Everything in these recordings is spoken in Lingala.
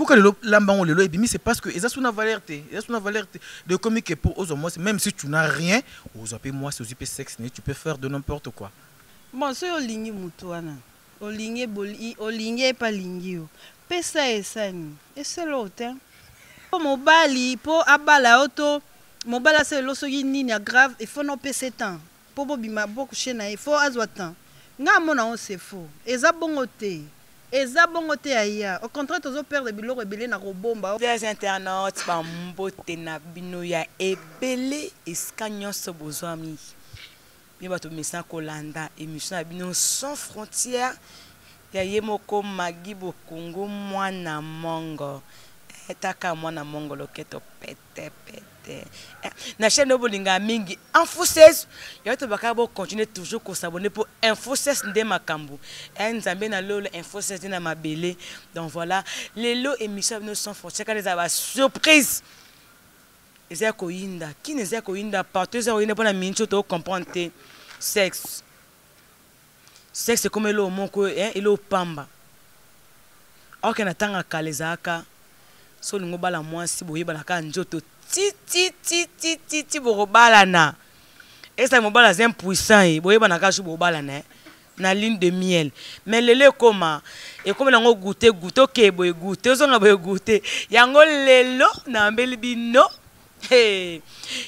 Pourquoi le lambango le ebimi c'est parce que ils ont une valeur de comique pour aux hommes même si tu n'as rien aux appels moi c'est aussi sexe tu peux faire de n'importe quoi. Bon so olingi mutu wana olingi boli olingi pa lingi yo pesa esani eselo te po mobali po abala auto mobala c'est lo soki nini grave il faut no pesa temps po bobima boko chena il faut azwa temps nga mona on c'est faux eza bongo te aya au contraire tozo perdre biloko ebele na robomba des internautes ba mbote na bino ya ebele eska nyonso bozwami ni bato misa kolanda émission na bino sans frontières ya yemoko Magui Bokungu mwana mongo etaka mwana mongo loketo pete na chaîne bolinga mingi Info 16 ya to bakabo continuer toujours ko s'abonner pour Info 16 nde makambu nzambe na lolo Info 16 na mabele donc voilà les lots émission nous sans frontières quand les aba surprise ezaya koyinda qui nezaya koyinda partout ezaya koyinda pour na mincho to comprendre sexe c'est comme le moko elo pamba ok na tanga kalezaka so lingo bala mwasi boyeba na ka njoto ti borobala na esa mobala c'est impuissant boyeba na ka shu bobala na ligne de miel mais lelo koma et comme nango goûter ok boy goûter zo nga boy goûter yango lelo na mbeli bino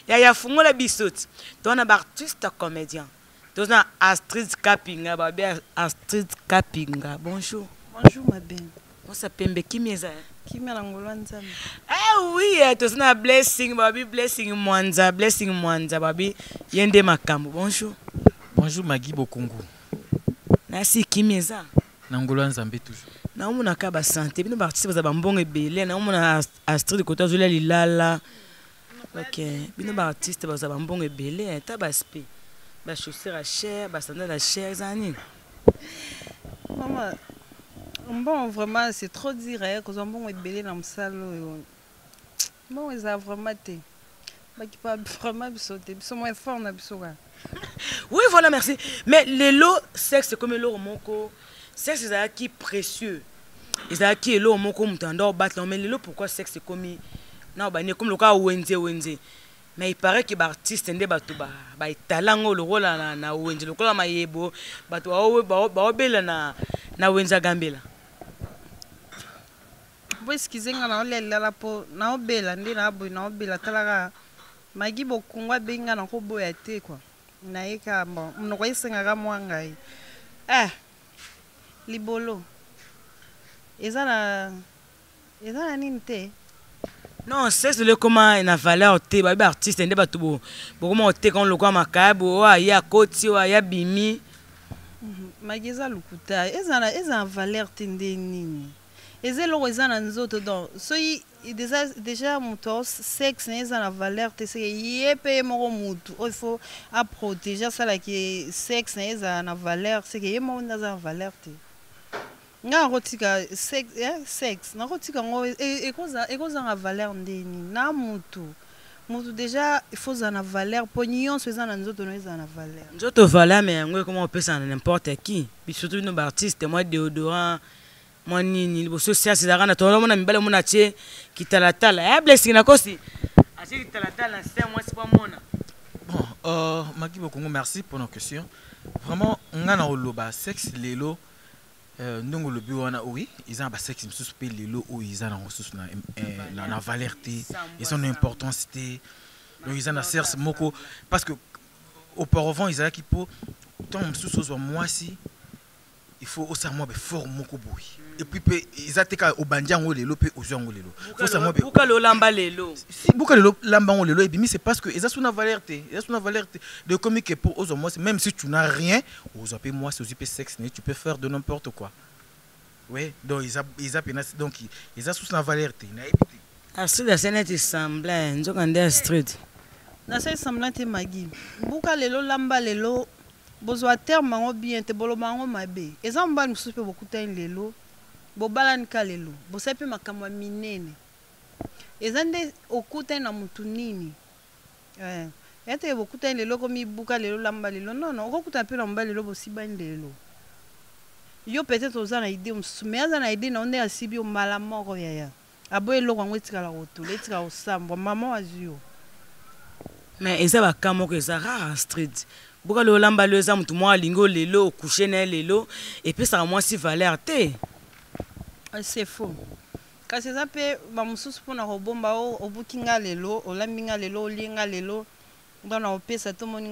ya fungola bisoti tona ba artiste comédien tona Astrid Kapinga Astrid Kapinga bonjour ma belle on s'appelle Kimeza Kimela ngolwa nzambe oui tona blessing Mwanza babi yende makambo bonjour Magui Bokungu nasi Kimeza na ngolwa nzambe toujours na omona ka ba santé bino ba artiste ba mbongo ebele na omona Astrid kota zola lilala ok bino ba artiste ba mbongo ebele ta ba spe ba chaussures à cher ba sandales à cher zani maman bon vraiment c'est trop dire que on bon ebele na msalo bon ils a vraiment te ba qui pas vraiment bisoté biso moins fort na biso ka oui voilà merci mais les lots sexe comme le moko sexe c'est qui précieux ils a qui lo moko mutanda battre mais les lots pourquoi sexe comme na ba ne comme le ka wenze mais il paraît que l'artiste ndé bato ba italango le rôle na wenze le kola mayebo bato ba obela na wenza gambela bo eskizenga na olela la po na obela ndi na boy na obela talaka Magui Bokungu benga na ko boya te quoi na eka bon mnoko isenga ka mwanga libolo ezana nini te non c'est le comment na valeur te ba artiste ndé bato bo comment te quand le quoi makabo ya koti ya bimi Magui eza lukuta eza valeur te ndé nini ezelo ezana nzoto donc soyi déjà moto sexe eza na valeur te c'est yepe moko mutu il faut à protéger ça là qui sexe eza na valeur c'est que yemo ndaza na valeur te nga rotika sexe na rotika ngo ekoza na valeur ndeni na mutu déjà il faut za na valeur pognon so eza na nzoto no eza na valeur nzoto valeur mais yango comment on peut ça n'importe qui surtout nos artistes moi déodorant moi nini boso sia c'est na to mona mibale mona tie kitalatala ya blessing na kosi ache kitalatala c'est moi c'est pas mona bon Magui Bokungu merci pour nos questions vraiment ngana oloba sexe lelo ndongo lobi wana oui ils ont ba sexe msusu pe lelo ou ils ont ressources na valeur te ils ont une importance te donc ils ont na serce moko parce que auparavant ils avaient qui pour tant msusu zo moi si il faut aussi moi be fort moko boy et puis ils attaquent au bandiango lelo pe au zongo lelo faut ça moi buka lo lamba lelo si buka lo lamba lelo et puis c'est parce que ils ont une valeur de comique pour aux hommes même si tu n'as rien aux appels moi c'est aussi sexe tu peux faire de n'importe quoi oui donc ils appellent donc ils ont une valeur na ébité Astrid la scène est semblant nzokande Astrid na c'est semblant te Magui buka lelo lamba lelo bozwa terme ngo bien te bolo mango mabe ezamba musupe bokuta lelo bobalani ka lelo bosepe makamwa minene ezande okuta na mutu nini ete bokuta lelo komi buka lelo lamba lelo non okuta pe na mbali lelo bosiba lelo yo peut-être ozana idée musume azana idée na onde asibi o mala moko yaya aboye eloko yango etikala kotola etikala kosambwa mama azwi yo mais eza baka moko eza rare street boka lelo olamba lelo eza motu moko alingi olelo okushe na ye lelo epesaka mwasi valeur te c'est faux kasi eza mpe bamosusu mpona kobomba obuki nga lelo olambi nga lelo olie nga lelo mpona opesa to omoni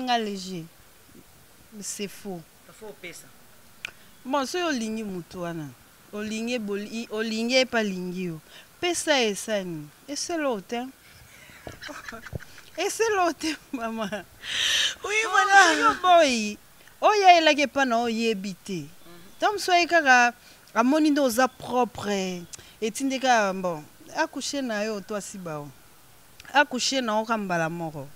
nga léger c'est faux bon soki olingi motu wana olingi epa lingi yo pesa esani eselo te eselo te mama oui voilà boy oyo elaki epa na oyebi te ta mosu aye kaka amoni nde oza propre etindi kaka bon akushe na yo to asibao akushe na yo ka mbala moko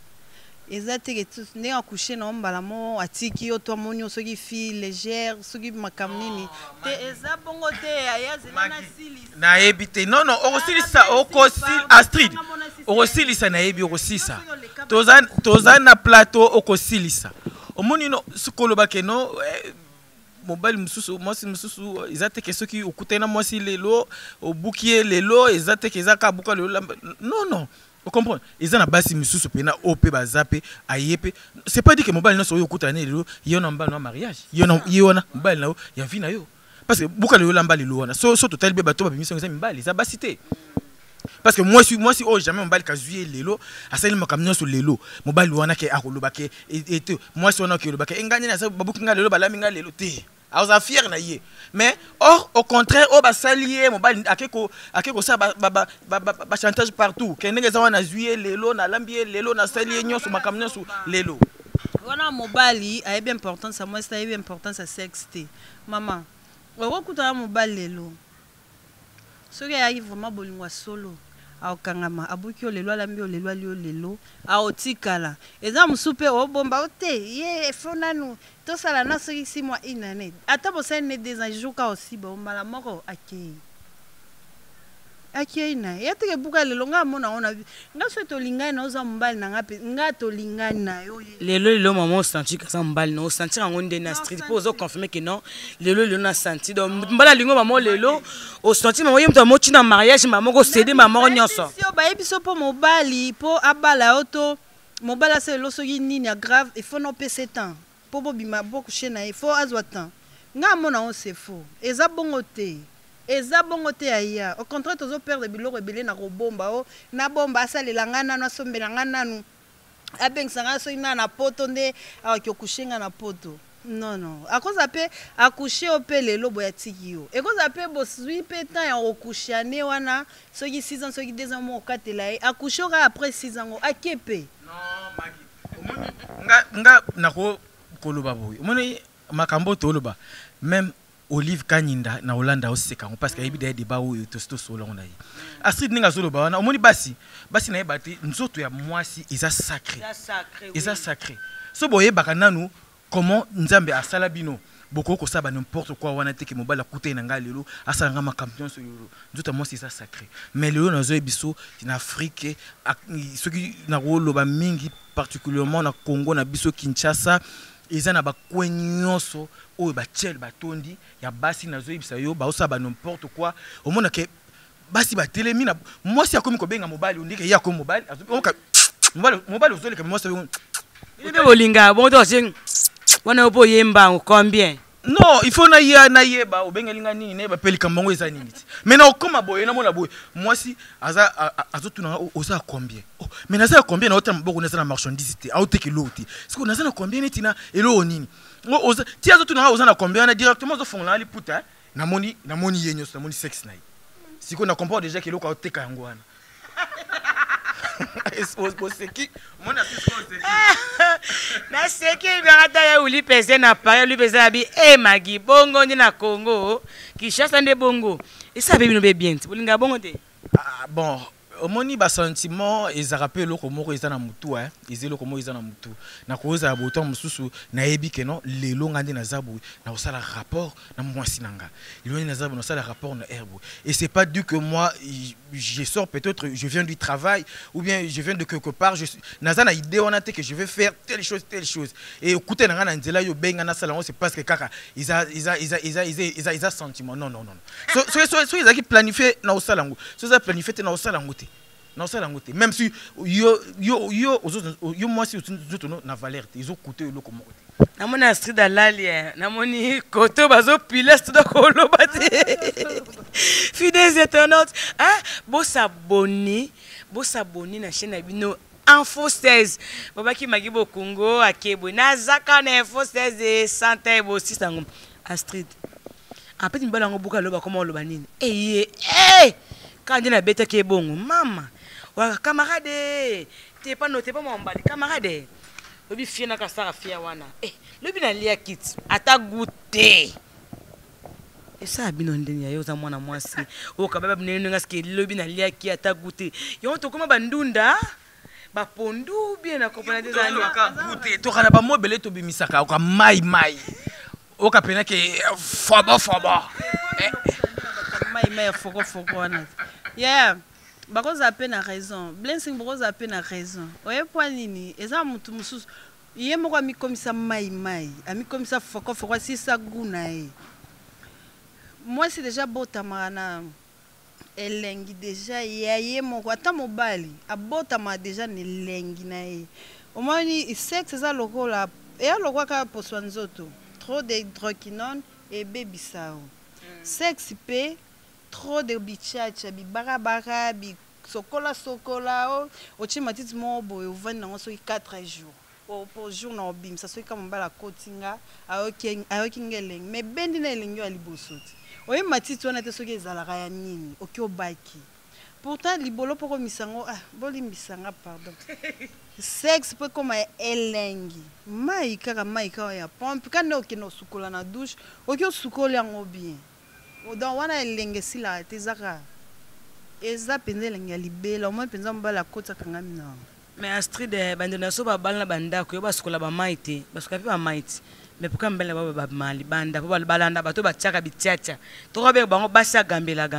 eza teke ndenge akushe na yo mbala moko atiki yo to amoni yo soki fille légère soki makambo nini te eza bongo te ayazela nasilisa nayebi te non okosilisa Astrid okosilisa nayebi okosilisa toza na plateau okosilisa omoni no sikolobake no mobali mususu mwasi mususu eza teke soki okutana mwasi lelo obukie lelo eza teke eza ka buka lelo non vous comprenez ils ont basi mususu pena op bazape ayepe c'est pas dit que mobali no so okutana lelo yona mbali no mariage yona mbali na ya vie na yo parce que buka lelo lamba lelo wana so total be bato ba bimission eza mbali za basité parce que moi si oh jamais mobali kazuye lelo asali makamnyo so lelo mobali wana ke akoloba ke et moi si wana ke loba ke enganye na sa babuki nga lelo balami nga lelo te aza fier na ye mais or au contraire o basalier mobali akeko sa ba chantage partout kenenge za wana zuye lelo na lambi lelo na salier nyoso makamnyo so lelo wana mobali ayebi importance moi ça ayebi importance à sexe te maman okuta mobali lelo soki ayaki vraiment bolingwa solo aokangama abuki yo lelo alambi yo lelo ali yo lelo aotikala eza mosu mpe obomba o te ye efo nanu tosala na soki 6 mois une année ata bosali ne 2 ans jour ka osiba ombala moko akei na ye teke buka lelo nga mona ona nga so tolingani na oza mobali na nga pe nga tolingani na yo lelo mama osenti kasa mobali na osenti yango nde na street po ozo confirmer que non lelo na senti donc mbala lingo mama lelo osenti mama yemuto moti na mariage mama ko céder mama nyonso si obayebi so po mobali po abala oto mobali ase lelo soki nini ya grave il faut non pese temps po bobima bokushe na ye faut azwa temps nga mona on c'est faux eza bongo te eza bongo te aya au contraire tozo perdre biloko ebele na kobomba o na bomba asalela nga nanu asombela nga nanu abengisanga so ina na poto nde akokushenga na poto non akoza pe akushe ope lelo boya tiki yo ekoza pe bosui pe temps ya kokushane wana soki 6 ans soki 2 ans mo katela ye akushe ka après 6 ans akepe non magi nga nako koloba boy omoni makambo toloba même Olive Kanyinda na Hollanda oseka parce que yebi débat ou tosto solo on ayi Astrid ninga zolo ba wana omoni basi na yebati nzoto ya mwasi eza sacré so boye baka nanu comment nzambe asala bino boko ko saba n'importe quoi wana teke mobala kuté na ngalelo asanga makampion so lelo nzoto mwasi eza sacré mais lelo na zo ebiso en Afrique soki na roloba mingi particulièrement na Congo na biso Kinshasa ils na ba kwenyoso o ba chel batondi ya basi nazo ibisa yo ba osaba n'importe quoi au monde que basi ba telemi na moi si akomi ko benga mobali ondike ya ko mobali mobali ozole que moi ça ibe bolinga bon to sing wana opo yemba combien non il faut na yeba o benga linga nini ne ba pelika mbongo eza nini mais na okoma boye na mona boye moi si azotuna oza combien mais naza combien na otam boko na marchandise te auteke loti siko naza na combien netina elo nini oza ti azotuna oza na combien na directement zo fond la li puta na moni yenyo na moni sexe na siko na comprendre déjà que loko auteka yango wana na seki ngata ya uli pese na pa uli pese abi magi bongo ni na Congo Kinshasa nde bongo isa be bino be bien bolinga bongo te bon omoni ba sentiment ezarape eloko moko eza na mutu eza eloko moko eza na mutu na koza boto mususu na yebi ke non lelo ngandi na zabu na osala rapport na mwasi nanga lelo na zabu na osala rapport na herbo et c'est pas dû que moi je sors peut-être je viens du travail ou bien je viens de quelque part je naza na idée on a que je vais faire telle chose et écoutez na ngana nzela yo benga na sala c'est parce que kaka isa sentiment non so ils a qui planifier na osala ngo so ça planifier na osala ngo te na osala ngo te même si yo moi si tout na valeur te ils ont coûté le comment namona street alali namoni koto bazo piles tout koloba te fidèles internautes bo s'abonner na chaîne na bino Info 16 babaki magibo Congo akebo nazaka na Info 16 santé bo sisango Astrid après mbala ngo buka loba comment loba nini quand na beta ke bongo mama wa camarade t'es pas mon mbali camarade lobi fiena ka sara fia wana lobi na lia kit ata goûter et ça bino ndeni ya yoza mwana mwasi o kababa binene ngaske lobi na lia ki ata goûter yo to koma bandunda ba pondu bien na kopana des années ka goûter to kana ba mobele to bimisaka ka mai o ka pena ke fobo mai foko wana bakoza a peine raison blessing bakoza a peine raison oye point nini eza mutu mususu ye moko ami komisa mai ami komisa foko si sa guna moi c'est déjà botama na elengi déjà ye moko ata mobali abotama déjà ne lengi na omoni sexe eza lokola lokola ka poswa nzoto trop de hydroquinone et bebisao sexe pe trop de bichacha bibarabara bi sokola ochi matiti mo boye ovani nango soki 4 jours pour jour na obimisa soki kama mbala kotinga ayoki ngelenge mais bendi na elengi ya liboso ti oye matiti wana te soki ezalaka ya nini oki obaki pourtant libolo poko misango bolimbisanga pardon sexe pe koma elengi mai kaka ya pompe kande okende osukola na douche oki osukola yango bien donc wana elenge sila te zaka eza penza elenge ya libela au moins penza mbala kota kanga mina mais Astrid bandena so babala bandako yo basukola ba maite basuka pe ba maite mais pourquoi mbala ba mali banda po balanda bato batiaka bitiacha to robe bango basa gambela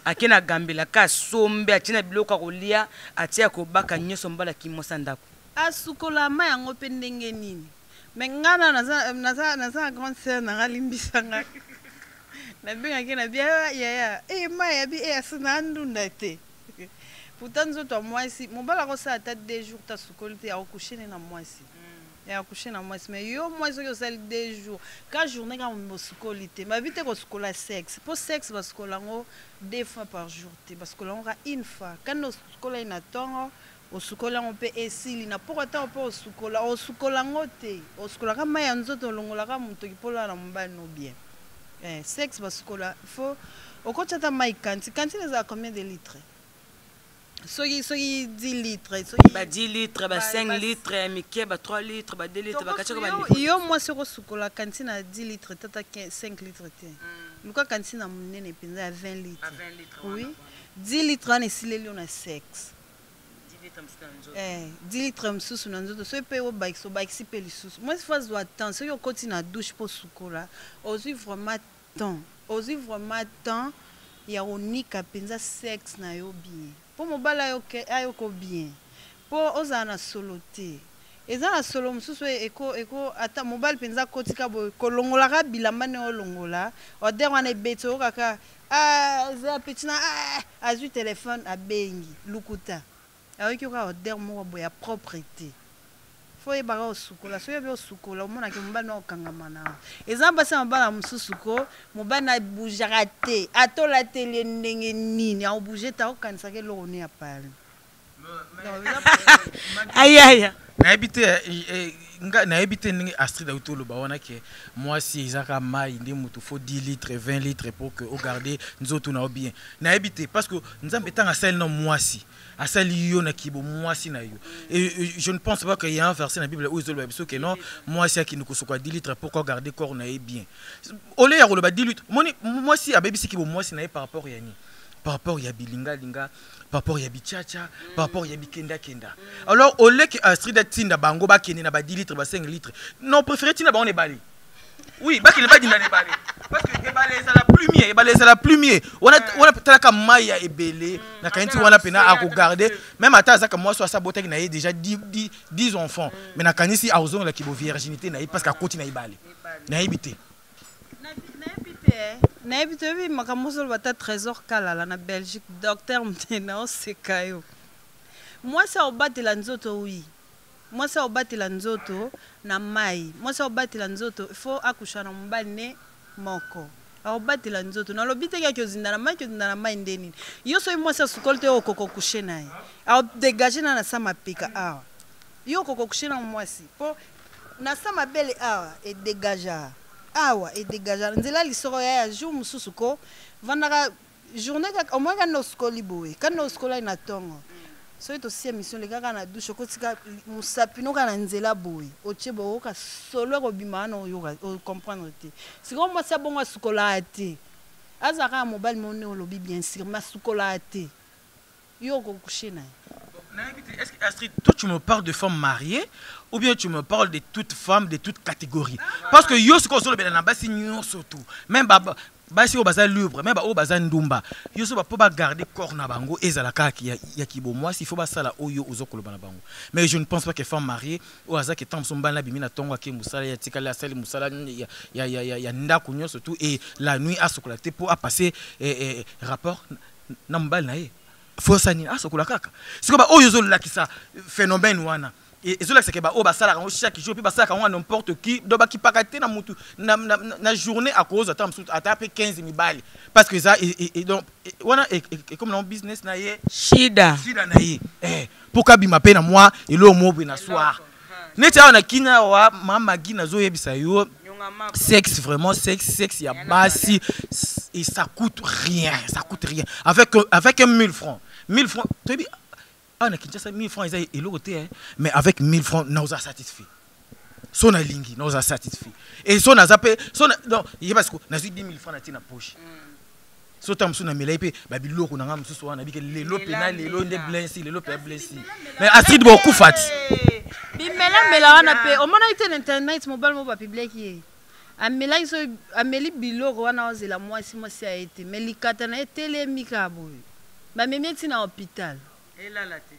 akena gambela ka sombe atina biloko kolia atia ko baka nyoso mbala kimosa ndako asukola ma yango pe ndenge nini mais ngana naza grande sœur na ngalimbisanga na benga kena bia ma bi asina ndunda te pourtant nzoto mwasi mobala ko sa ata 2 jours ta sukoli te akushine na mwasi akushine na mwasi mais yo mwasi ko sali 2 jours ka journée ka mo sukoli te ma vite ko sukola sexe pour sexe ba sukola ngo 2 fois par jour te parce que l'on a une fois quand on sukola ina tongo o sukola on peut esili na pour ata on sukola ngo te o sukola ka maya nzoto longola ka muto kipola na mbani no bien sexe parce que là faut au coach ta mai kanti les a combien de litres soki 10 litres soki ba 10 litres ba 5 litres mikie ba 3 litres ba 2 litres ba kachako ba yo moi soko sukola kanti na 10 litres tata 5 litres te luka kanti na munene penza 20 litres oui 10 litres na sileli na sexe 10 litres msusu na nzoto so pe o bike so bike si pe lisusu moi il faut faire attention yo koti na douche pour sukola ozi vraiment temps ya onika penza sexe na yo bien pour mobala yo ayoko bien pour ozana solo te ezana solo msusu eko ata mobile penza kotika bo kolongola ka bilamba ne olongola oder wana beto kaka za petina azui téléphone abengi lukuta ayoki ka oder moko boya propreté faut y baro sukola so yebe sukola omona ke mbana okangama na ezamba sa mbana mususu ko mobana bougera te atola tele ndenge nini a bouger ta okanisa ke lo ne apale aya na habité ningi Astrid Autolo ba wana ke moi si ezaka mai ndi mutu faut 10 litres 20 litres pour que au garder nzoto na bien na habité parce que nzambe tanga sel no moi si asali yo na kibo moi si na yo et je ne pense pas qu'il y a un verset dans la Bible où ils disent que non moi si qui nous kosoka 10 litres pour qu'on garder corps na bien au lieu ya ko ba 10 litres moi si a baby si kibo moi si na par rapport ya ni par rapport à bilinga linga, par rapport à bichacha, par rapport à bikenda kenda. Alors au lieu que Astrid a tinda bango ba kende na ba 10 litres ba 5 litres. Non, préféré tinda ba on est balé. Oui, ba qu'il pas dit na balé. Parce que balé ça la plumier, balé ça la plumier. On a peut-être comme maya et belé, na kanti on a pena à regarder. Même à ça comme moi soit sa beauté na déjà 10 enfants. Mais na kanisi a ozon la ki bo virginité na parce qu'à côté na balé. Na habité. Na habité oui makamoso bata trésor kala na Belgique docteur mtena o sekayo. Moi ça au batela nzoto oui. Moi ça au batela nzoto na mai. Moi ça au batela nzoto il faut accoucher na mbali ne moko. Au batela nzoto na lobite ya kyo zinda na mai ndeni. Yo so moi ça sukolte o koko coucher nae. Au dégager na sama pika ah. Yo koko coucher na moi si. Po na sama belle ah et dégager. Awa et dégager nzela lisoro ya jour mususu ko vandaka journée au moins quand nos skoli boé quand nos skola ina tongo so ito si émission les gars na douche ko tika musapino kana nzela boé o chebo ka solo ko bimana o yoga o comprendre te si comme moi ça bon skola te azaka mobile monné o lobi bien sûr ma skola te yo ko coucher na. Est-ce que Astrid, toi tu me parles de femmes mariées ou bien tu me parles de toutes femmes de toutes catégories? Parce que yo ce qu'on solo bela na basi nyo surtout même basi au bazar libre même au bazar ndumba yo so ba po ba garder corps na bango ezalaka ya kibo moi s'il faut ba sala oyo ozokolo bana bango. Mais je ne pense pas que femmes mariées ou azaki tam somba na bimina tongo ke musala ya tikala sali musala ya ndako nyo surtout et la nuit à sokolate pour à passer rapport na mbal na ye. Faut sani asokola kaka siko ba oyo zo lakisa phénomène wana et zo lakisa ke ba o ba sala chaque jour puis ba sala ka n'importe qui do ba ki pakate na mutu na journée à cause atam sut atape 15 mibali parce que ça et donc wana et comme dans business na ye shida na ye pour ka bima pe na moi et lo mo be na soir neta na kina wa mama gina zo yebisa yo sexe vraiment sexe y a basi et ça coûte rien avec 1000 francs 1000 francs tu dis ah na kinchasa 1000 francs ils ont côté mais avec 1000 francs nous a satisfait son alingi nous a satisfait et son a zappé son non il parce que na 10 000 francs na tina poche so tam suna mela ipe ba biloko na ngam susu wana bike lelo pena lelo nde blessi lelo pe blessi mais Astrid beaucoup fat bimela wana pe o mona ite internet mobile mo ba public ye amela iso ameli biloko wana ozela mwasi mwasi a été mais likata na etelemi ka boy ba memi tina hôpital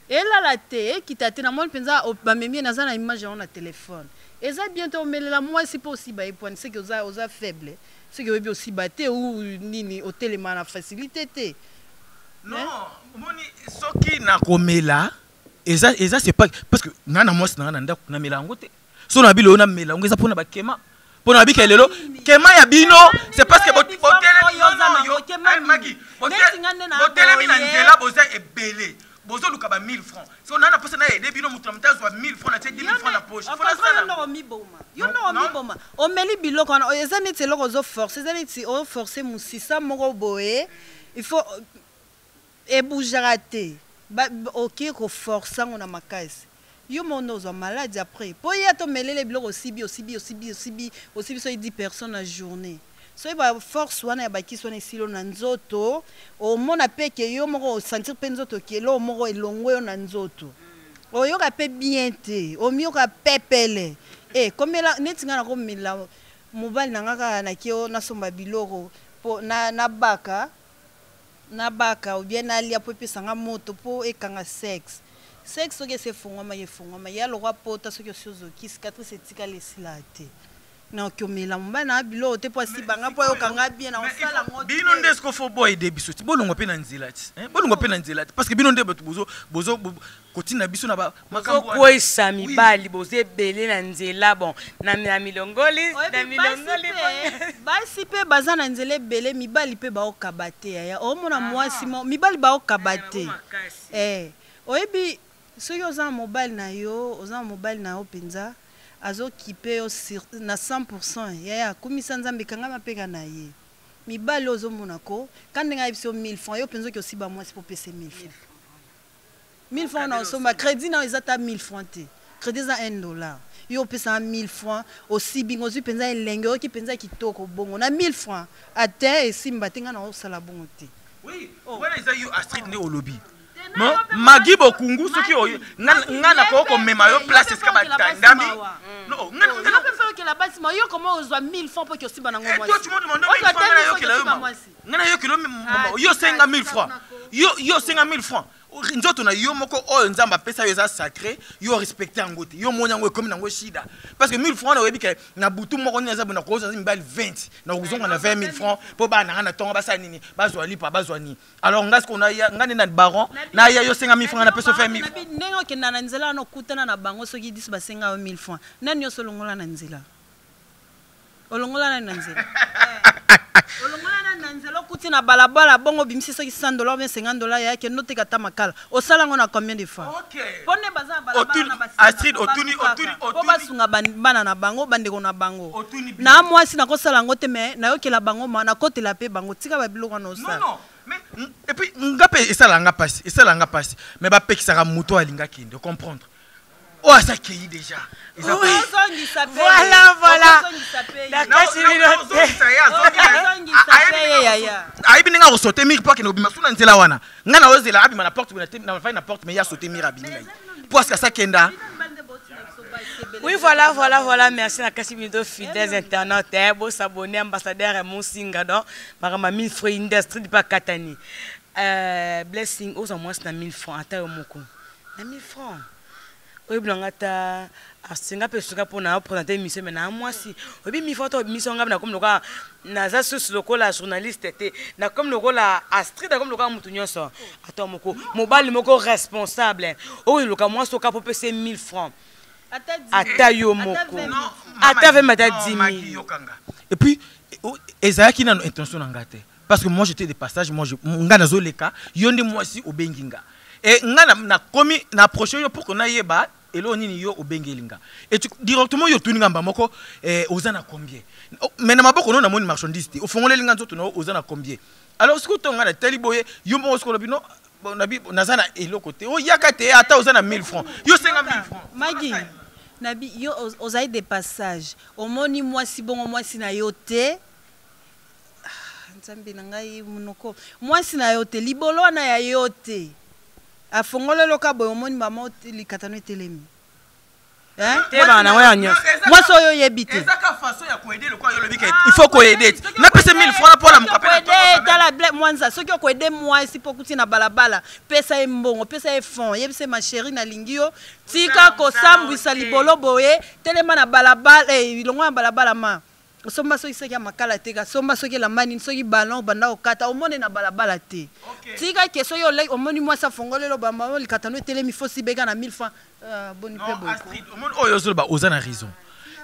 elala te ekita te na mol penza ba memi na za na image na téléphone eza bientôt melela mwasi po aussi ba epone c'est que oza faible c'est que webi aussi baté ou nini au téléma na facilité te non moni soki na komela eza c'est pas parce que nana mwasi na ndako na melango te so na bilo na melango eza pona ba kema pour na bika lelo kema ya bino c'est parce que botelemi na nzela boza ebele bozo luka ba 1000 francs so na posa na aider bino mutu na mtazo 1000 francs na 10 000 francs na poche fona sala no mi boma yo no mi boma o meli biloko na ezani te loko zo force ezani ti o forcer musisa moko boye il faut ebouger te ba OK ko forcer on na makasi yo mono zo malade après po ya to melele biloko aussi so 10 personnes na journée so ba force wana ya bakisi wana silo na nzoto o mona peke yo moko sentir pe nzoto kelo moko elongwe na nzoto o yo ka pe bien te o mi yo ka pepele komela netinga na komela mobile na ngaka na kio na somba biloko po na baka ou bien na lia po pesa nga moto po ekanga sexe soki se fongoma ya lo kwa pota soki osozo ki cicatrice etika lesila te na komela mba na bilo te po si banga po yo kanga bien na osala ngoto bino nde sko fo boy de biso ti bolongo pe na nzela ti bolongo pe na nzela ti parce que bino nde bozo kotina biso na ba makambo ko isami bali bozo ebele na nzela bon na milongoli basi pe baza na nzela ebele mibali pe ba okabate ya o mona mwasi mibali ba okabate oyebi soki oza mobile na yo penza azo kipe yo na 100% ya kumisa nzambe kanga mapeka na ye mibali ozo monako kandi nga biso 1000 francs yo penzo ki aussi ba mwasi po pese 1000 francs 1000 francs na osoma crédit na ezata 1000 francs te crédit za $1 yo pesa 1000 francs aussi bingo zu penza elenge o ki penza kitoko bongo na 1000 francs ate esimba tenga na osala bongo te Oui, voilà ils ont Astrid né au lobby. Non, Magui Bokungu ceux qui ont ngana ko mema yo place est batandami. Non, on peut faire que la base moi yo comment on 1000 francs pour que aussi banango moi. Toi tu me demandes 1000 francs yo kila ngana yo kilo yo 5000 francs. Yo 5000 francs. Nzoto na yo moko oyo nzamba pesa yo za sacré yo respecter ngote yo monyango comme nango shida parce que 1000 francs na webi ke na butu moko ni za bona ko za mbali 20 na kuzonga na 20000 francs po ba na tonga basa nini bazwa lipa bazwa ni alors ngas ko na ya ngani na baron na ya yo 5000 francs na pesa 20000 nengo ke na nzela no kutana na bango soki 10 ba 5000 francs nani yo solongola na nzela olongola na nzela olongola na nzela kuti na balabala bongo bimisi soki $100 mais $50 yake note kata makala osalango na combien de fois OK pone baza balabala na basi Astrid otuni basunga bana na bango bandeko na bango na mwasi na kosalango te mais na yokela bango na kotela pe bango tika ba biloko na osala non mais et puis ngape esalanga passe mais ba pekisaka muto alinga kende comprendre. Oh, ça qui déjà. Oui. Voilà. La casse Aïe binga au sauter mir pas que no bima suna nzela wana. Ngana ozela abi na porte na fa na porte mais ya sauter mir abi ngai. Parce que ça kenda. Oui, voilà. Merci à Kassi Bindo, fidèles internautes. Beau s'abonner, ambassadeur et mon singador. Marama 1000 francs industrie du Pakatani. Blessing, aux moins na 1000 francs. Attends, moko. Na 1000 francs. Oui, blangata. A Singapour, pour na présenter mission, mais na moi si. Oui, mi photo mission ngam na comme le gars. Na za sous le col la journaliste était. Na comme le rôle la Astrid, comme le gars moutonyon ça. Attends, moko. Mobile moko responsable. Oui, le gars moi so cap pour payer 1000 francs. Ata yo moko. Ata ve mata 10 000. Et puis Ezaya qui n'a intention ngate parce que moi j'étais de passage moi je ngana zo leka yonde moi si obenginga et ngana na komi na approcher yo pour qu'on aille ba et là nini yo obengelinga et tu directement yo tuninga mbamoko ozana combien mais na maboko na moni marchandise au fond les linga nzoto na ozana combien alors ce que to ngana teliboye yo mo sko lobino nabi nazana elo côté o yakate ata ozana 1000 francs yo 5000 francs Magui Nabi, yo osaï des passages. Au moni moi si bon moi si na yote. Nzambe nangai munoko. Moi si na yote libolo na ya yote. Afongole loka boy au moni mama likatano telemi. Hein? Moi so yo yebite. Ezaka façon ya koaider le quoi yo lobi il faut koaider. Na pesa 1000 francs pour la mukapela. Tala black mwanza so ko koaider moi si pokuti na balabala. Pesa e mbongo, pesa e fond. Yebise ma chérie na lingio. Tika ko sambwisa libolo boye telema na balabala ilongo na balabala ma. Somba soki seki ya makala teka somba soki la mani soki ballon banda okata omone na balabala te. Tika ke so yo le omoni moi sa fongolelo bamba likatano telemi fosi bega na 1000 francs. Bonne paix boy. Astrid, omoni oyo zolba ozana raison.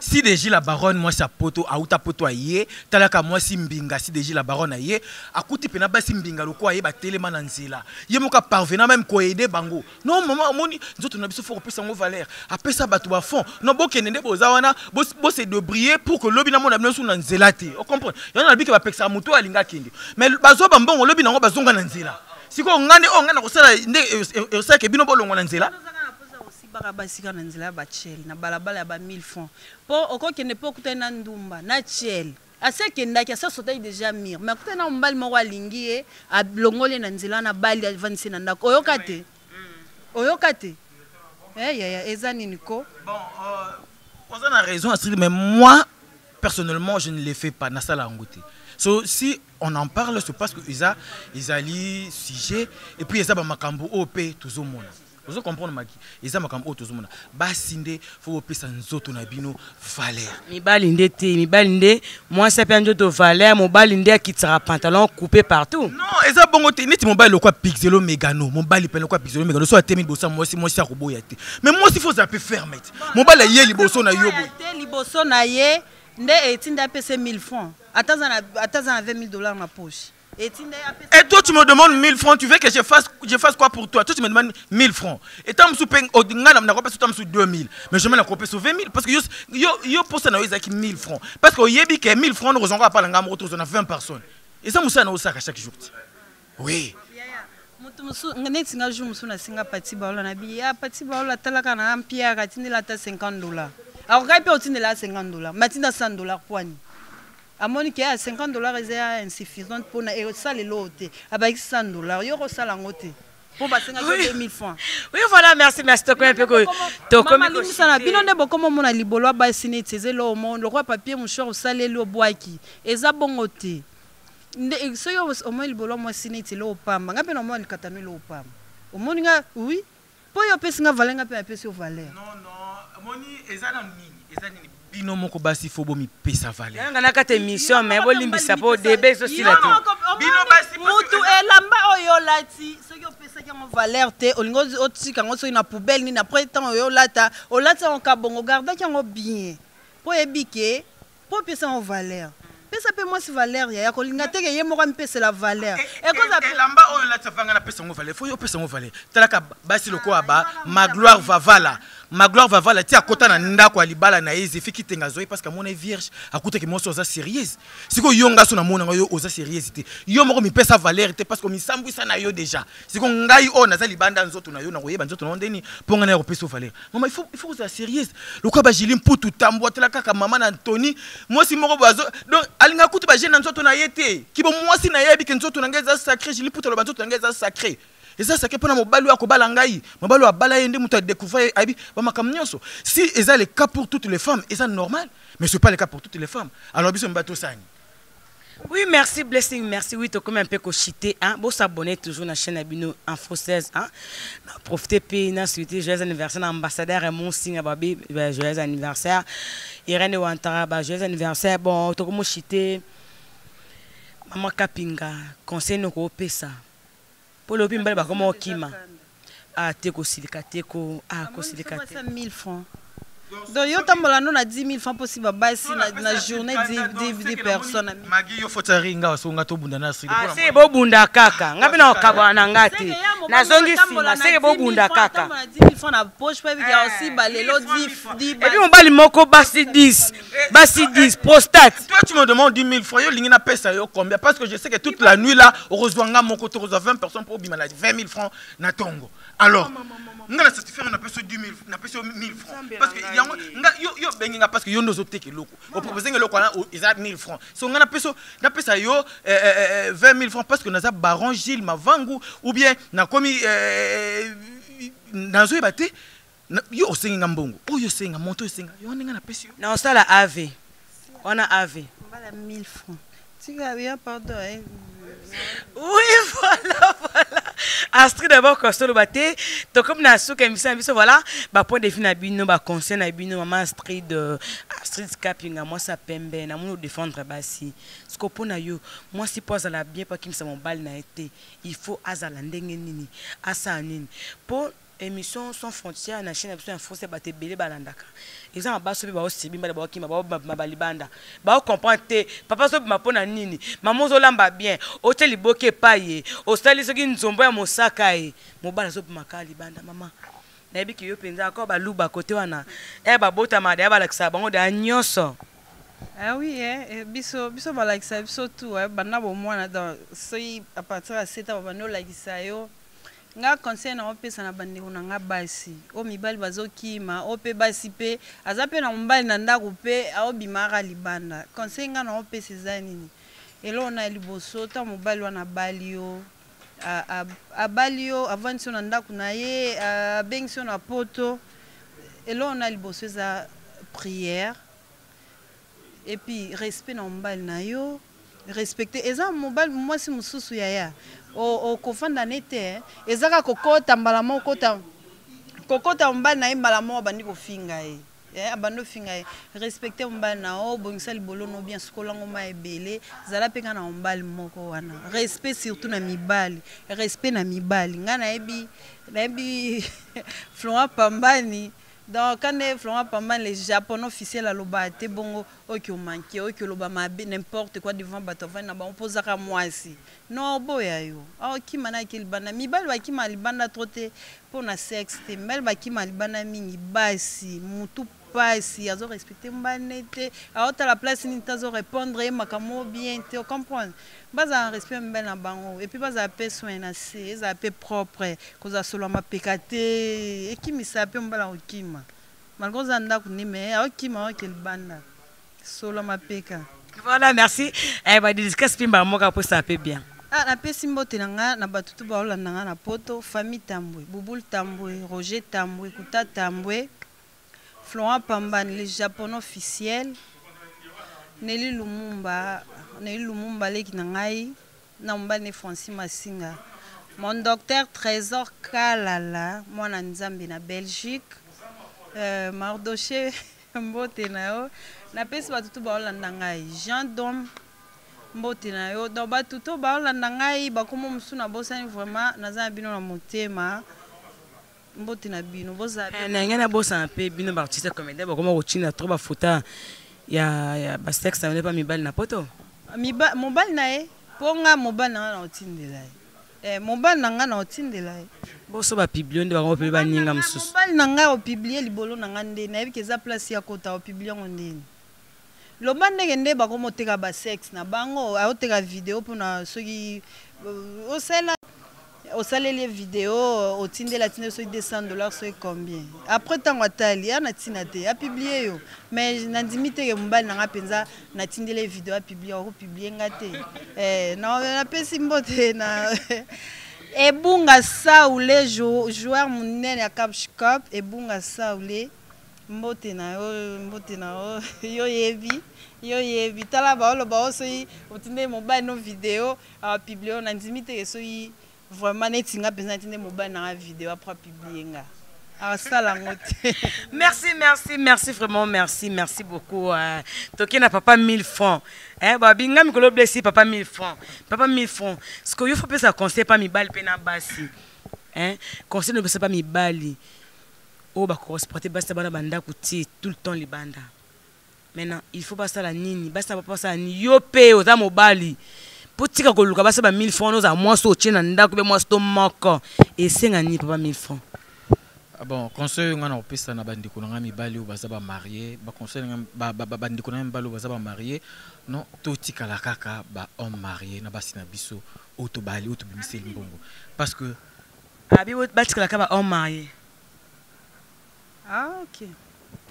Si déjà la baronne moi sa poto auta poto aye talaka moi si mbinga si déjà la baronne aye akuti pena ba si mbinga loko aye ba telema na nzela ye moka parvenant même ko aider bango non maman moni nzoto na biso faut pesa ngo valeur apesa batu ba fond non bokende boza wana bo se debrier pour que lobi na mona bino na nzela te o comprendre yana biki ba peksa muto alinga kende mais bazo ba mbongo lobi nango bazonga na nzela siko ngane ko sala nde osake bino bolongo na nzela barabasika na nzela ba chel na balabala ba 1000 francs po okoke ne po kutana ndumba na chel ase kendaki asa sotai déjà mir mais kutana mbali moko alingi a blongole na nzela na bali avancer na ndako oyokate ya ezani niko bon on a raison Astrid mais moi personnellement je ne le fais pas na sala ngote so si on en parle c'est parce que ils ali sujet et puis ils a ba makambo op toujours mona. Vous comprenez Maki? Ils ont makam auto zomona. Basinde faut pesa nzoto na bino valeur. Mi balinde moi ça peut nzoto valeur, mon balinde qui tira pantalon coupé partout. Non, eza bongo te neti mobile lokwa pixelo megano, mobile pe lokwa pixelo megano so atemi bossa moi si akoboya te. Mais moi si faut ça peut faire mettre. Mobile yé liboso na yo boy. Liboso na yé nde etinda pesa 1000 francs. Atazana $20,000 ma poche. Et toi tu me demandes 1000 francs, tu veux que je fasse quoi pour toi? Toi tu me demandes 1000 francs. Et tu me 2000. Mais je me la coupe sur 20 000 parce que yo pour ça na 1000 francs. Parce que yebi que 1000 francs nous resonga pas l'angam autour de 20 personnes. Et ça moussa na osaka chaque jour. Oui. Mutu ngane tinga jour musu na singa pati baola na biya pati baola talaka na ampia ka tinela ta $50. Alors kai pe otinela $50. Matinda $100 kwani. amoni ke à $50 eza insuffisant pour na et ça les loté avec $100 yo ko sala ngote pour basenga que 2000 francs. Oui voilà, merci to ko un peu ko to ko mi ko sana bino ne bokomo mona libolo ba sine tsezelo mo le roi papier mouchoir saleli obwaki eza bongote so yo o mo libolo mo sine tselo opamba ngape no mo likatano lo opamba omoni nga oui po yo pesinga valenga pe apesi o valeur. Non moni eza na nini bino moko basi fo bomi pesa valeur nga na kata émission mais bo limbisa po debe so sila te bino basi mutu elamba oyo lati soki opesa ki yango valeur te olingo otika yango soki na poubelle nini après temps oyo olata yango kabongo gardaki yango bien po ebike po opesa yango valeur pesa pe mwasi valeur ya kolinga te ke ye moko amipesa la valeur elamba oyo lati vanga na pesa yango valeur fo yo pesa yango valeur talaka basi lokola ba ma gloire va vala ti akota na ndako alibala na yeze fiki tenga zoyi parce que mona vierge akuta ke moso za sérieuse siko yonga so na mona yo oza sérieuse te yo moko mi pesa valeur te parce que mi sambwisa na yo déjà siko ngai o na za libanda nzoto na yo na koyeba nzoto na ndeni ponga na yo pesa valeur mama il faut za sérieuse lokola ba jili mputu tambwa tela kaka mama na Anthony mosi moko bazo donc alinga kutu ba jeune nzoto na yete kibo mosi na yebi ke nzoto na ngai za sacré jili mputu lo ba nzoto na ngai za sacré. Et ça, c'est que pendant mon balou à Kobalangaï, mon balou à Balaïende, mon tas découvert, Abi, Bamakamnyoso. Si c'est le cas pour toutes les femmes, c'est normal, mais ce n'est pas le cas pour toutes les femmes. Alors, bisous, bateau ça. Oui, merci, Blessing, merci. Oui, tu comme un peu cochité, hein. Bon, s'abonner toujours à la chaîne Abino Info 16, hein. Profitez, puis, souhaiter joyeux anniversaire à l'ambassadeur et mon signe à Babi, joyeux anniversaire. Irène Ouantara, joyeux anniversaire. Bon, tu comme cochité, Maman Kapinga, conseil nous coopérer ça. Pour le pimba ba comme okima a teko silika teko a ko silika te 1000 francs donc yo tambola non na 10 000 francs possible basi na journée 10 personnes magi yo fotari nga songa to bunda na sili ah c'est bo bunda kaka ngapi na okabwa na ngati na zongi sima c'est bo bunda kaka na 10 000 francs na poche pa bika aussi balelo 10 et puis mon bali moko basi 10 prostate. Toi tu me demandes 10 000 francs yo lingi na pesa yo combien parce que je sais que toute la nuit là heureusement nga mon côté 20 personnes pour bima 20 000 francs na tongo alors nga na certificat na pesa 10 000 na pesa 1000 francs parce que yo benga parce que yo ndozo teke loko o proposer loko na isa 1000 francs so nga na pesa yo 20 000 francs parce que naza baron Gilles Mavangu ou bien na komi nazo ebate yo osenga mbongo oyo senga monto senga yo ninga na pesa yo na osala AV on a AV bala 1000 francs tika bien pardon hein. Oui, voilà. Astrid d'abord Costolo Baté, donc comme na souka émission biso voilà, ba point de fin na bino ba conseil na bino maman Astrid Kapinga moi ça pembe na mon défendre basi. Scopo na yo, moi si pose la bien pas qui me mon balle na été, il faut azala ndenge nini, asa nini. Pour émission sans frontières na chaîne absolument français baté belé balandaka. Ils ont baso ba aussi bimba ba ki ma balibanda. Ba comprendre te papa so ma pona nini. Maman zo lamba bien. Hotel boke paye. Hostel so ki nzombo ya mosaka e. Mo bala so makali banda mama. Na yebi ki yo penza ko ba luba kote wana. E ba bota ma da ba lakisa bango da nyonso. Ah oui, biso ba lakisa biso tout banda bo mwana dans soyi à partir à 7 ans ba no lakisa yo. Nga conseil na opesa na bandeko na nga basi o mibali bazokima o pe basi pe aza pe na mbali na ndako pe aobimaka libanda conseil nga na opesa eza nini elo na liboso ta mobali wana bali yo abali yo avandi so na ndako na ye abengi so na poto elo na liboso eza prière et puis respect na mobali na yo respecter eza mobali mwasi mususu yaya o kofanda nete ezaka kokota mbala moko kokota mbali na mbala moko bandi kofinga abando finga respecter mbali na o bongisa libolo no bien skolango ma ebele zala pe kana mbali moko wana respect surtout na mibali respect na mibali ngana ebi Florent Pambani. Donc, quand Florent Pambani, les Japonais officiels à l'obate, bon, ok, on manque, ok, l'obama, n'importe quoi devant Batovan, on pose à moi aussi. Non, boya yo. Ah, qui mana qui bana, mi bal qui m'a libana troté pour na sexe, mel qui m'a libana mini basi, mutu pasi, azo respecter mbanete, à haute la place ni tazo répondre et makamo bien, tu comprends? Bas un respect mbel na bango et puis bas a pe soin na se, ça pe propre, cause solo ma pekate et qui mi sape mbala okima. Malgré ça nda kunime, okima okel banda. Solo ma peka. Voilà, merci. Eh ben dédicace pimba moka pour ça peut bien. Ah, napesi mbote na nga na bato tu baolanda nga na poto famille Tambwe, Bouboule Tambwe, Roger Tambwe, Kuta Tambwe, Florent Pambane, les japonais officiels, Nelly Lumumba leki na ngai, na mbane Francis Masinga. Mon docteur Trésor Kalala, mwana nzambe na Belgique, Mardoché mbote na yo, napesi bato tu baolanda ngai, Jean Dom mbote na yo donc bato to baolanda ngai bakomo mosusu na bosani vraiment naza na bino na motema mbote na bino boza na ngana bosa pe bino ba artiste comédien bakoma kochina trop ba fota ya ba sexe na pas mibali na poto mobali na ye ponga mobali na nga na otindela ye mobali na nga na otindela ye boso ba publier nde bakoma pe ba ninga mosusu mobali na nga opublier libolo na nga nde na yebi keza place ya kota opublier ngo ndeni loba ndenge nde bakomoteka ba sexe na bango aoteka video mpona soki osaleli video otindela tinde soki $200 soki combien après ntango atali ana ntina te apublie yo mais nandimi teke mobali na nga mpenza natindeli video apublie akopublie nga te napesi mbote na ebunga saule joueur monene ya capshcop ebunga saule mbote na yo yo yebi tala baoloba o soki otinde mobali no video apublie na ndimi teke soki vraiment neti nga mpenza natinde mobali na nga video apres apublie nga asala yango te. Merci vraiment merci beaucoup toki na papa 1000 francs babinga mikolo blessi papa 1000 francs ce que yo faut pesa conseil pas mibali pe na basi conseil ne pesa pas mibali o ba correspondre basi bana banda kuti tout le temps libanda. Maintenant il faut pas ça la nini basi pas ça ni yo pe oza mobali potika koluka basi ba 1000 francs oza moi so tchena ndako be moi sto moko esenga ni papa 1000 francs. Bon, conseil ngana opesa na bandiko nga mibali baza ba marié, ba conseil ba bandiko na mibali baza ba marié, non totika la kaka ba homme marié na basi na biso auto bali auto bimiseli mbongo parce que abi batika la kaka ba homme marié. Ah OK.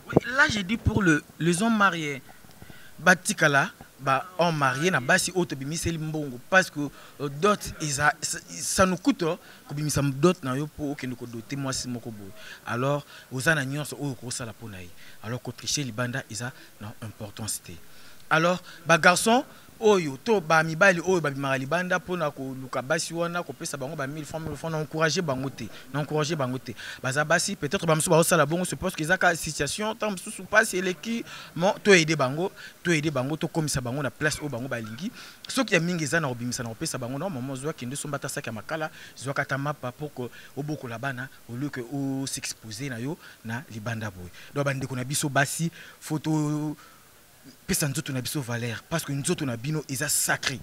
Oui, là j'ai dit pour les hommes mariés. Batika la ba homme marié na basi auto bimiseli mbongo parce que dot ça nous coûte ko bimisa dot na yo pour okende ko doter moi si moko boy. Alors ozana nyonso o ko sala pona yi. Alors ko tricher libanda isa na importance te. Alors ba garçon oyo to ba mibali oyo ba bimara libanda pona ko luka basi wana ko pesa bango ba 1000 francs na encourager bango te. Baza basi peut-être ba mso ba osala bongo suppose que ezaka situation tant msusu passe eleki mon to aider bango to komisa bango na place o bango balingi soki ya mingi za na obimisa na opesa bango na maman zwa kende so mbata saka makala zwa kata mapa pour que oboko la bana au lieu que o s'exposer na yo na libanda boy do bande ko na biso basi photo pesa nzoto na biso valeur parce que nzoto na bino eza sacré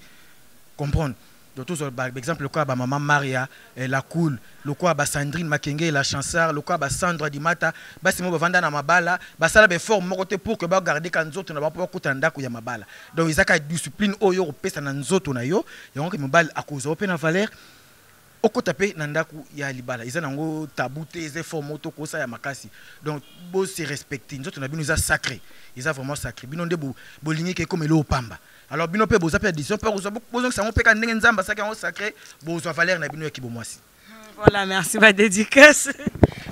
comprendre donc par exemple le quoi ba maman Maria la cool le quoi ba Sandrine Makenge la chansard le quoi ba Sandra Dimata basi mo bavanda na mabala basala be forme moko te pour que ba garder kan nzoto na ba po kutanda ko ya mabala donc ezaka discipline oyo pesa na nzoto na yo yango ke mobali akoza ope na valeur okotape na ndaku ya libala eza nango tabou te eza forme moto kosa ya makasi donc bo se respecter nzoto na bino eza sacré eza vraiment sacré bino nde bo lingi ke comme le opamba alors bino pe boza pe addition pe bozo sango pe ka ndenge nzamba saka yango sacré bozo valeur na bino ya kibomwasi. Voilà, merci ba dédicace.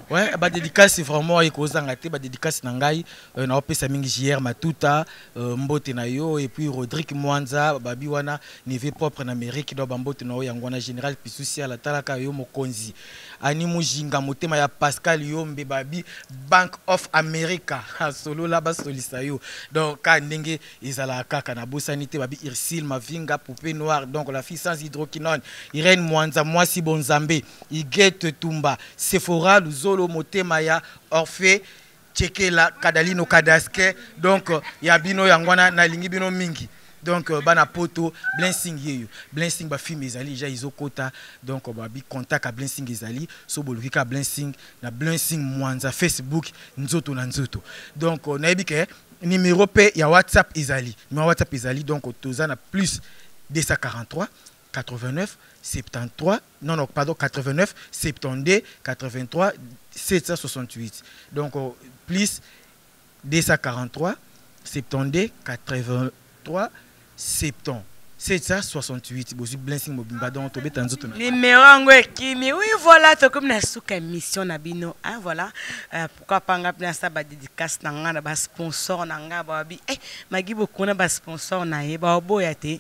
Ouais, ba dédicace c'est vraiment ekozanga te ba dédicace na ngai na opesa mingi JR Matuta mbote na yo et puis Rodrigue Mwanza babi wana neve propre na Amérique do bambote na yo yangwana général Pisusi ala talaka yo mokonzi ani mujinga motema ya Pascal Yombe babi Bank of America solo la ba solisa yo donc ka ndenge ezala kaka na bosanité babi Irsil Mavinga poupée noire donc la fille sans hydroquinone Irène Mwanza moi si bonzambe Igete Tumba Sephora Luzolo motema ya Orphée Tchekela Kadalino Kadaske donc ya bino yangwana na lingi bino mingi donc bana poto Blessing yeyo Blessing ba film ezali ja izokota donc ba bi contact a Blessing ezali so bolukika Blessing na Blessing Mwanza Facebook nzoto na nzoto donc na ebike numéro pe ya WhatsApp ezali numéro WhatsApp ezali donc toza na plus 243 89 73 non pardon 89 72 83 768 donc plus 243 72 83 70 768 bosi blessing mobimba donc tobeta nzoto na numéro ngo ekimi. Oui voilà to comme na suka émission na bino hein voilà pourquoi pas nga pina sa ba dédicace na nga na ba sponsor na nga ba bi magi beaucoup na ba sponsor na ye ba boya te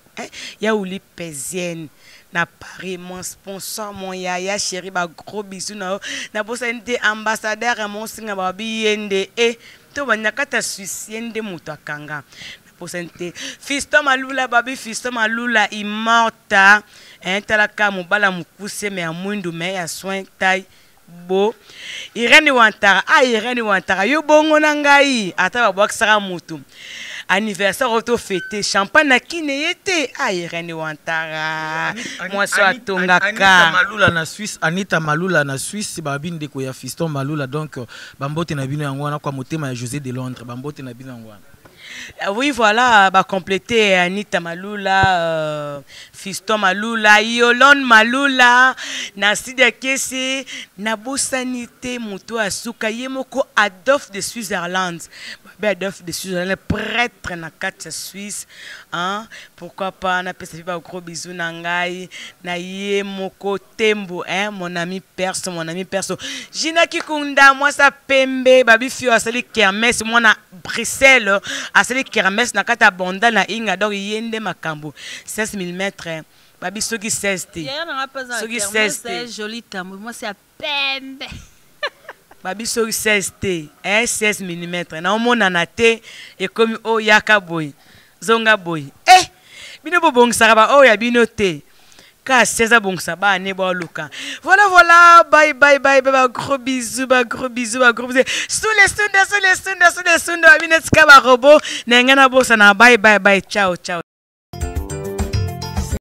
ya uli pezienne na Paris mon sponsor mon yaya chéri ba gros bisous na bosa nte ambassadeur mon singa ba bi yende to ba nyakata Suisse yende muto akanga. Fiston Malula babi Fiston Malula immorta talaka mobala mukuse me amundu me ya soin tai bo Irene Wantara Irene Wantara yo bongo na ngai ata ba boxera mutu anniversaire auto fêté champagne na kine yete Irene Wantara moi so atonga ka Anita Malula na Suisse babi ndeko ya Fiston Malula donc bambote na bino yango na kwa motema ya José de Londres bambote na bino yango. Oui, voilà, bah compléter Anita Malula, Fiston Malula, Yolande Malula, Nasida Kese, Nabosanité, Mouto Asuka, Yemoko Adolphe de Switzerland. Adolphe de Switzerland, prêtre na 4 Suisse. Hein? Pourquoi pas, on a fait un gros bisou nangai, na Yemoko Tembo, hein? Mon ami perso, Jina Kikunda, moi ça pembe, babi fio asali kermesse, moi na Bruxelles, asali kermesse na kata bonda na inga donc yende makambo 16 mm. Babi soki 16 te. Soki 16 te. Joli tambour, moi c'est à pembe. Babi soki 16 te, 16 mm. Na omona na te e komi o yaka boy. Zonga boy. Bino bobongisa ba o ya bino te. Ka 16 bongisa ba ne ba luka. Voilà, bye, gros bisous. Sous les sundes, abinetka ba robot, na ngana bosa na bye, ciao.